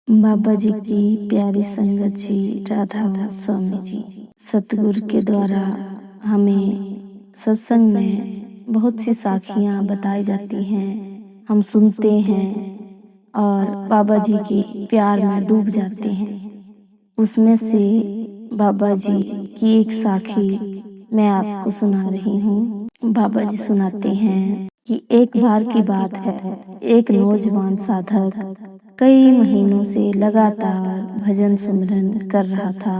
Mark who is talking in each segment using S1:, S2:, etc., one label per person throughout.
S1: बाबा जी की प्यारी संगत जी, राधा स्वामी जी, सतगुरु के द्वारा हमें सत्संग में बहुत सी साखियाँ बताई जाती हैं, हम सुनते हैं और बाबा जी के प्यार में डूब जाते हैं। उसमें से बाबा जी की एक साखी मैं आपको सुना रही हूँ। बाबा जी सुनाते हैं कि एक बार की बात है, एक नौजवान साधक कई महीनों से लगातार भजन सुमरन कर रहा था।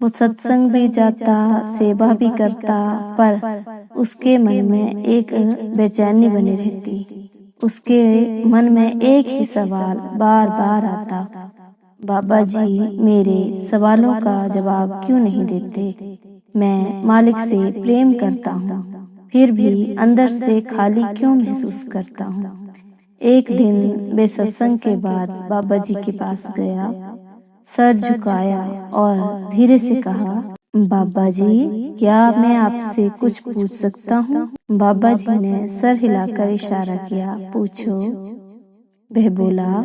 S1: वो सत्संग भी जाता, सेवा भी करता, पर उसके मन में एक बेचैनी बनी रहती। उसके मन में एक ही सवाल बार बार आता, बाबा जी मेरे सवालों का जवाब क्यों नहीं देते? मैं मालिक से प्रेम करता हूँ, फिर भी अंदर से खाली क्यों महसूस करता हूँ। एक दिन वे सत्संग के बाद बाबा जी के पास गया, सर झुकाया और धीरे से कहा, बाबा जी क्या मैं आपसे कुछ पूछ सकता हूँ? बाबा जी ने सर हिलाकर इशारा किया, पूछो। वह बोला,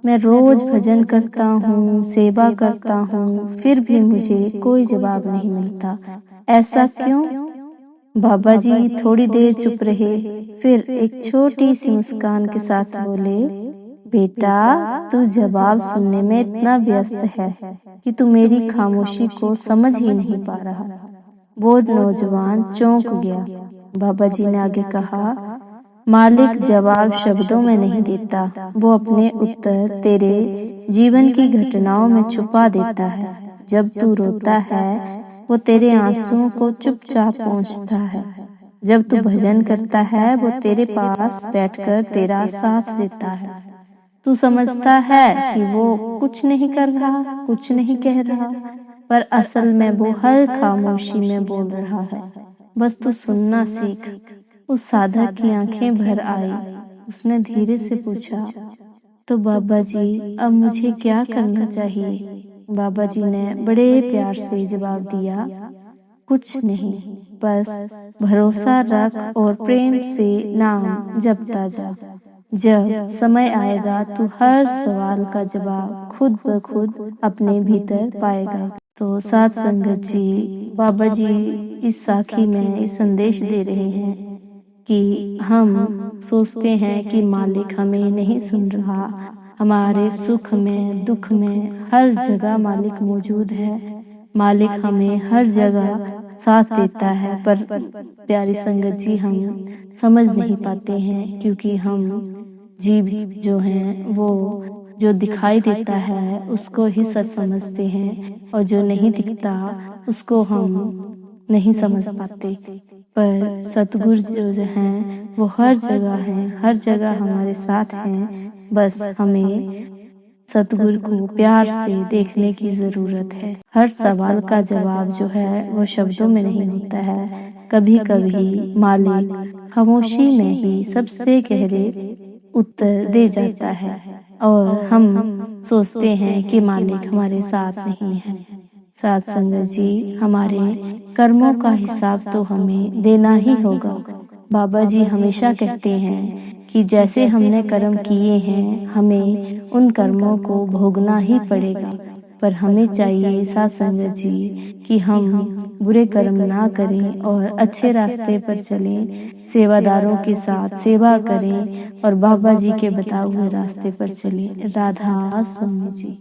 S1: मैं रोज भजन करता हूँ, सेवा करता हूँ, फिर भी मुझे कोई जवाब नहीं मिलता, ऐसा क्यों? बाबा जी थोड़ी देर चुप रहे, फिर एक छोटी सी मुस्कान के साथ बोले, बेटा तू जवाब सुनने में इतना व्यस्त है कि तू मेरी खामोशी को समझ ही नहीं पा रहा। वो नौजवान चौंक गया। बाबा जी ने आगे कहा, मालिक जवाब शब्दों में नहीं देता, वो अपने उत्तर तेरे जीवन की घटनाओं में छुपा देता है। जब तू रोता है वो तेरे आंसुओं को चुपचाप पहुंचता है, जब तू भजन करता है वो तेरे पास बैठकर तेरा साथ देता है। तू समझता है कि वो कुछ नहीं कर रहा, कुछ नहीं कह रहा, पर असल में वो हर खामोशी में बोल रहा है। बस तू सुनना सीख। उस साधक की आंखें भर आई। उसने धीरे से पूछा, तो बाबा जी अब मुझे क्या करना चाहिए? बाबा जी ने बड़े प्यार से जवाब दिया, कुछ नहीं, बस भरोसा रख और प्रेम से नाम जपता जा। जब समय आएगा तो हर सवाल का जवाब खुद ब खुद अपने भीतर पाएगा। तो साथ संगत जी, बाबा जी इस साखी में इस संदेश दे रहे हैं कि हम सोचते हैं कि मालिक हमें नहीं सुन रहा, हमारे सुख में दुख में हर जगह मालिक मौजूद है, मालिक हमें हर जगह साथ देता है, पर प्यारी संगत जी हम समझ नहीं पाते हैं, क्योंकि हम जीव जो हैं वो जो दिखाई देता है उसको ही सच समझते हैं, और जो नहीं दिखता उसको हम नहीं समझ पाते। पर सतगुरु जो हैं वो हर जगह हैं, हर जगह हमारे साथ हैं। बस हमें सतगुरु को प्यार से देखने की जरूरत है। हर सवाल का जवाब जो है वो शब्दों में नहीं होता है, कभी कभी मालिक खामोशी में ही सबसे गहरे उत्तर दे जाता है, और हम सोचते हैं कि मालिक हमारे साथ नहीं है। साथ संगत जी, हमारे कर्मों का हिसाब तो हमें देना ही होगा। बाबा जी हमेशा कहते हैं कि जैसे हमने कर्म किए हैं हमें उन कर्मों को भोगना ही पड़ेगा, पर हमें चाहिए साथ संगत जी कि हम बुरे कर्म ना करें और अच्छे रास्ते पर चलें, सेवादारों के साथ सेवा करें और बाबा जी के बताए हुए रास्ते पर चलें। राधा स्वामी जी।